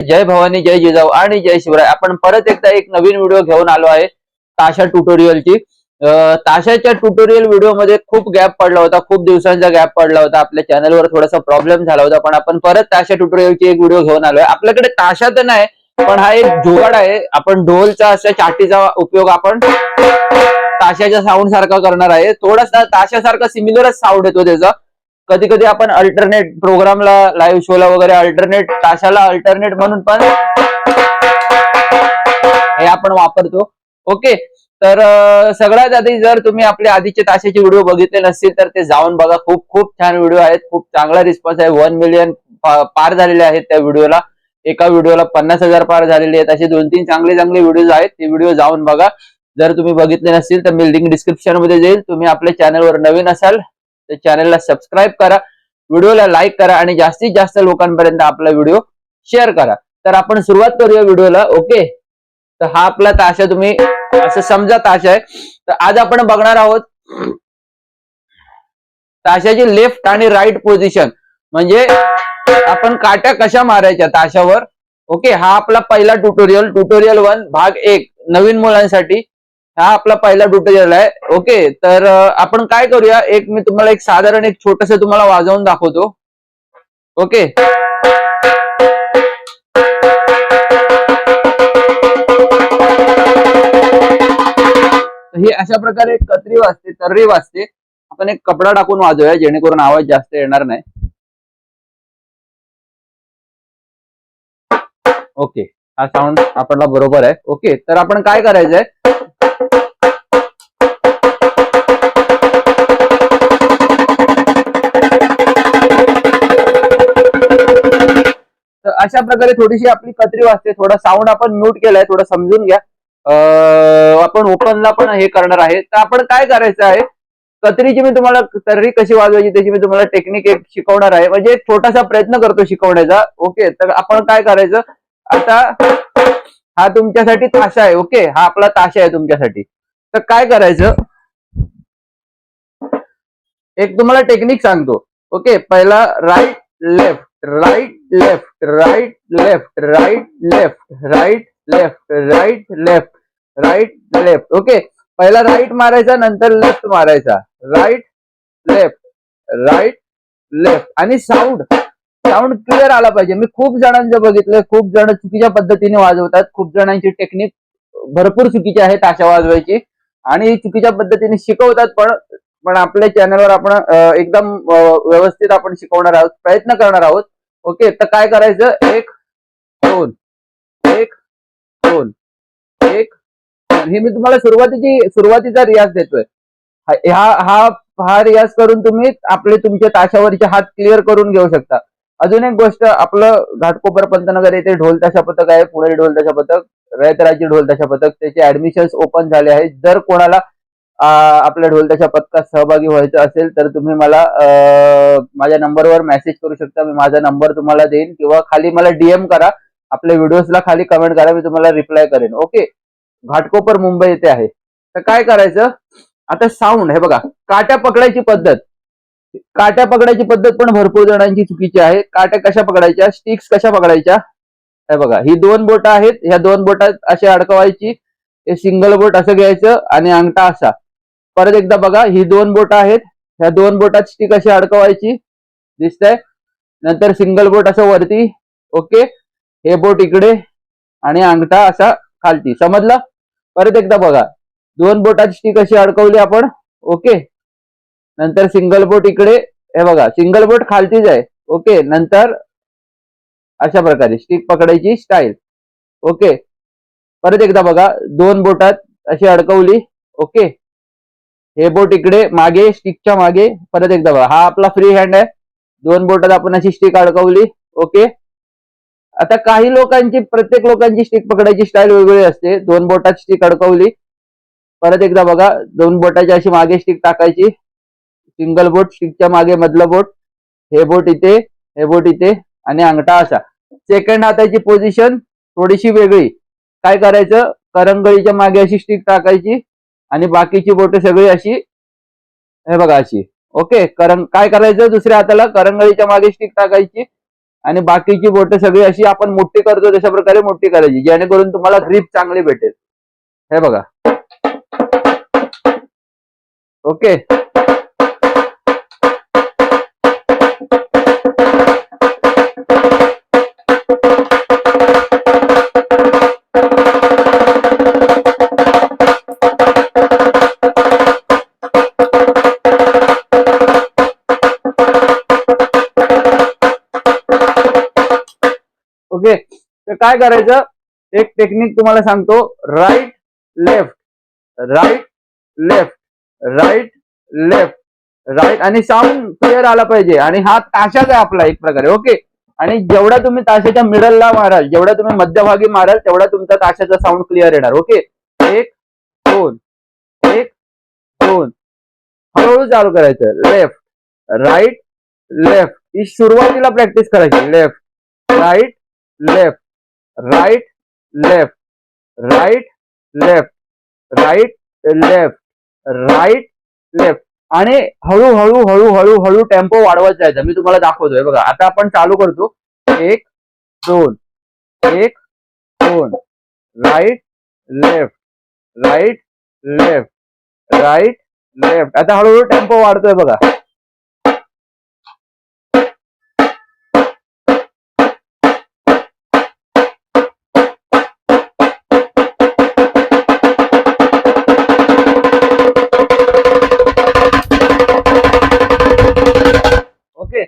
जय भवानी, जय जिजाऊ आणि जय शिवराय. आपण परत एकदा एक नवीन व्हिडिओ घेऊन आलो आहे ताशा ट्युटोरियलची. ताशाच्या ट्युटोरियल व्हिडिओ मध्ये खूप गॅप पडला होता, खूप दिवसांचा गॅप पडला होता. आपल्या चॅनलवर थोडासा प्रॉब्लेम झाला होता, पण आपण परत ताशा ट्युटोरियलची एक व्हिडिओ घेऊन आलोय. आपल्याकडे ताशा तर नाही, पण हा एक जुगाड आहे. आपण ढोलचा असा चाटीचा उपयोग आपण ताशाच्या साऊंड सारखा करणार आहे. थोडासा ताशासारखा सिमिलरच साऊंड येतो त्याचा. कधी कधी आपण अल्टरनेट प्रोग्रामला, लाईव्ह शोला वगैरे अल्टरनेट ताशाला अल्टरनेट म्हणून पण हे आपण वापरतो. ओके, तर सगळ्यात आधी जर तुम्ही आपल्या आधीचे ताशाचे व्हिडिओ बघितले नसतील तर ते जाऊन बघा. खूप खूप छान व्हिडिओ आहेत, खूप चांगला रिस्पॉन्स आहे. 1 मिलियन पार झालेले आहेत त्या व्हिडिओला. एका व्हिडिओला 50,000 पार झालेले आहेत. असे 2-3 चांगले चांगले व्हिडिओ आहेत, ते व्हिडिओ जाऊन बघा. जर तुम्ही बघितले नसतील तर मी लिंक डिस्क्रिप्शन मध्ये देईल. तुम्ही आपल्या चॅनलवर नवीन असाल तर चॅनलला सबस्क्राईब करा, व्हिडिओला लाईक करा आणि जास्तीत जास्त लोकांपर्यंत आपला व्हिडिओ शेअर करा. तर आपण सुरुवात करूया व्हिडिओला. ओके, तर हा आपला ताशा, तुम्ही असं समजा ताशा आहे. तर आज आपण बघणार आहोत ताशाची लेफ्ट आणि राईट पोझिशन, म्हणजे आपण काट्या कशा मारायच्या ताशावर. ओके, हा आपला पहिला ट्युटोरियल 1 भाग 1 नवीन मुलांसाठी. हा आपला पहिला ट्युटोरियल आहे. ओके, तर आपण काय करूया, मी तुम्हाला एक साधारण एक छोटस तुम्हाला वाजवून दाखवतो. ओके, ही अशा प्रकारे कतरी वाजते, तर्री वाजते. आपण एक कपडा टाकून वाजवूया जेणेकरून आवाज जास्त येणार नाही. ओके, हा साऊंड आपल्याला बरोबर आहे. ओके, तर आपण काय करायचंय, तर अशा प्रकारे थोडीशी आपली कतरी वाजते. थोडा साऊंड आपण म्यूट केलाय, थोडं समजून घ्या. आपण ओपनला पण हे करणार आहे. तर आपण काय करायचं आहे, कतरीची मी तुम्हाला तर्री कशी वाजवायची त्याची मी तुम्हाला टेक्निक एक शिकवणार आहे, म्हणजे एक छोटासा प्रयत्न करतो शिकवण्याचा. ओके, तर आपण काय करायचं आता, हा तुमच्यासाठी ताशा आहे. ओके, हा आपला ताशा आहे तुमच्यासाठी. तर काय करायचं, एक तुम्हाला टेक्निक सांगतो. ओके, पहिला right left, right left, right left, right left, right left, right left, right left. Okay, पहिला राईट मारायचा, नंतर लेफ्ट मारायचा, राईट लेफ्ट, राईट लेफ्ट. आणि साऊंड क्लिअर आला पाहिजे. मी खूप जणांचं बघितलंय, खूप जण चुकीच्या पद्धतीने वाजवतात. खूप जणांची टेक्निक भरपूर चुकीची आहे ताशा वाजवायची आणि चुकीच्या पद्धतीने शिकवतात. पण आपल्या चॅनलवर आपण एकदम व्यवस्थित आपण शिकवणार आहोत, प्रयत्न करणार आहोत. ओके, तर काय करायचं, 1 2 1 2 1 2. हे मी तुम्हाला सुरुवातीचा रियाज देतोय. हा रियाज करून तुम्ही तुमच्या ताशावरचे हात क्लिअर करून घेऊ शकता. अजून एक गोष्ट, आपलं घाटकोपर पंतनगर येथे ढोल ताशा पथक आहे, पुणे ढोल ताशा पथक, रयतराज्य ढोल ताशा पथक, त्याचे ऍडमिशन्स ओपन झाले आहेत. जर कोणाला आपल्या ढोल ताशा पथकात सहभागी व्हायचं असेल तर तुम्ही मला माझ्या नंबरवर मेसेज करू शकता. मी माझा नंबर तुम्हाला देईन, किंवा खाली मला डीएम करा, आपल्या व्हिडिओजला खाली कमेंट करा, मी तुम्हाला रिप्लाय करेन. ओके, घाटकोपर मुंबई येथे आहे. तर काय करायचं आता, साऊंड, हे बघा, काट्या पकडायची पद्धत पण भरपूर जणांची चुकीची आहे. काट्या कशा पकडायच्या, स्टिक्स कशा पकडायच्या, हे बघा, ही 2 बोट आहेत, ह्या 2 बोटात अशी अडकवायची. हे सिंगल बोट असं घ्यायचं आणि अंगठा असा. परत एकदा बघा, ही 2 बोट आहेत, ह्या 2 बोटात स्टिक अशी अडकवायची, दिसतंय. नंतर सिंगल बोट असं वरती. ओके, हे बोट इकडे आणि अंगठा असा खालती, समजलं. परत एकदा बघा, 2 बोटात स्टिक अशी अडकवली आपण. ओके, नंतर सिंगल बोट इकडे, हे बघा, सिंगल बोट खालतीच आहे. ओके, नंतर अशा प्रकारे स्टिक पकडायची स्टाईल. ओके, परत एकदा बघा, 2 बोटात अशी अडकवली. ओके, हे बोट इकडे मागे, स्टिकच्या मागे. परत एकदा बघा, हा आपला फ्री हँड आहे, 2 बोटात आपण अशी स्टिक अडकवली. ओके, आता प्रत्येक लोकांची स्टिक पकडायची स्टाईल वेगवेगळी असते. 2 बोटात स्टिक अडकवली. परत एकदा बघा, 2 बोटाची अशी मागे स्टिक टाकायची, सिंगल बोट, स्टिकच्या मागे मधलं बोट, हे बोट इथे, हे बोट इथे आणि अंगठा असा. सेकंड हाताची पोझिशन थोडीशी वेगळी. काय करायचं, करंगळीच्या मागे अशी स्टिक टाकायची आणि बाकीची बोटे सगळी अशी, हे बघा, अशी. ओके, काय करायचं, दुसऱ्या हाताला करंगळीच्या मागे स्टिक टाकायची आणि बाकीची बोट सगळी अशी आपण मोठी करतो तशा प्रकारे मोठी करायची, जेणेकरून तुम्हाला ग्रिप चांगली भेटेल. हे बघा. ओके. ओके, तर काय करायचं, एक टेक्निक तुम्हाला सांगतो. Right left, right left, right left, right, आणि साऊंड क्लिअर आला पाहिजे. आणि हा ताशाच आहे आपला एक प्रकारे. ओके. आणि जेवढा तुम्ही ताशाच्या मिडलला माराल, जेवढा तुम्ही मध्यभागी माराल, तेवढा तुमचा ताशाचा साऊंड क्लिअर येणार. ओके. 1 2 1 2, हळूहळू चालू करायचं. लेफ्ट राईट लेफ्ट, ही सुरुवातीला प्रॅक्टिस करायची. Left right left, right left, right left, right left, right left, आणि हळूहळू हळूहळू हळू टेम्पो वाढवत जायचा. मी तुम्हाला दाखवतोय बघा. आता आपण चालू करतो. 1 2 1 2, right left, right left, right left. आता हळूहळू टेम्पो वाढतोय बघा. ओके.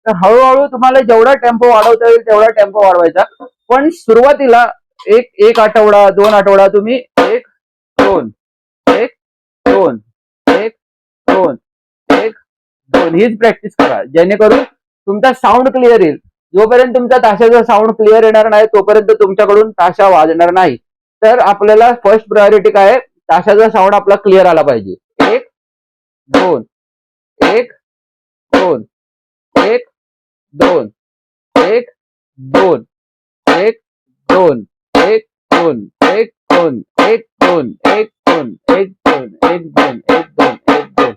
तर हळूहळू तुम्हाला जेवढा टेम्पो वाढवता येईल तेवढा टेम्पो वाढवायचा. पण सुरुवातीला एक आठवडा 2 आठवडा तुम्ही 1 2 1 2 1 2 1 2 हीच प्रॅक्टिस करा, जेणेकरून तुमचा साऊंड क्लिअर येईल. जोपर्यंत तुमचा ताशाचा साऊंड क्लिअर येणार नाही तोपर्यंत तुमच्याकडून ताशा वाजणार नाही. तर आपल्याला फर्स्ट प्रायोरिटी काय आहे, ताशाचा साऊंड आपला क्लिअर आला पाहिजे. 1 2 1 2 1 2 1 2 1 2 1 2 1 2 1 2 1 2 1 2 1 2 1 2 1 2.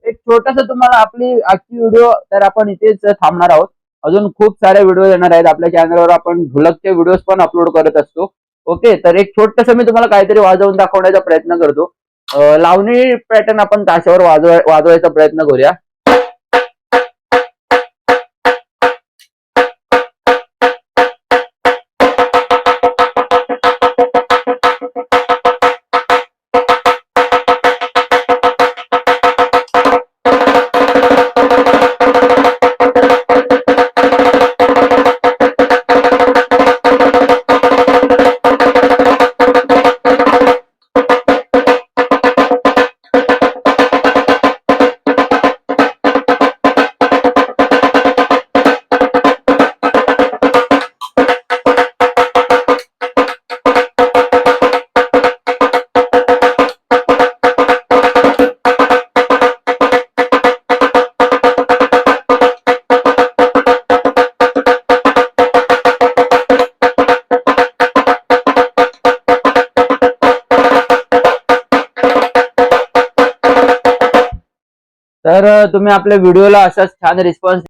एक छोटासा तुम्हाला आपली आजची व्हिडिओ तर आपण इथेच थांबणार आहोत. अजून खूप सारे व्हिडिओ येणार आहेत आपल्या चॅनलवर. आपण ढोलकचे व्हिडिओज पण अपलोड करत असतो. ओके. तर एक छोटस मी तुम्हाला काहीतरी वाजवून दाखवण्याचा प्रयत्न करतो. लावणी पॅटर्न आपण ताशावर वाजवायचा प्रयत्न करूया. तर तुम्ही आपल्या व्हिडिओला असाच छान रिस्पॉन्स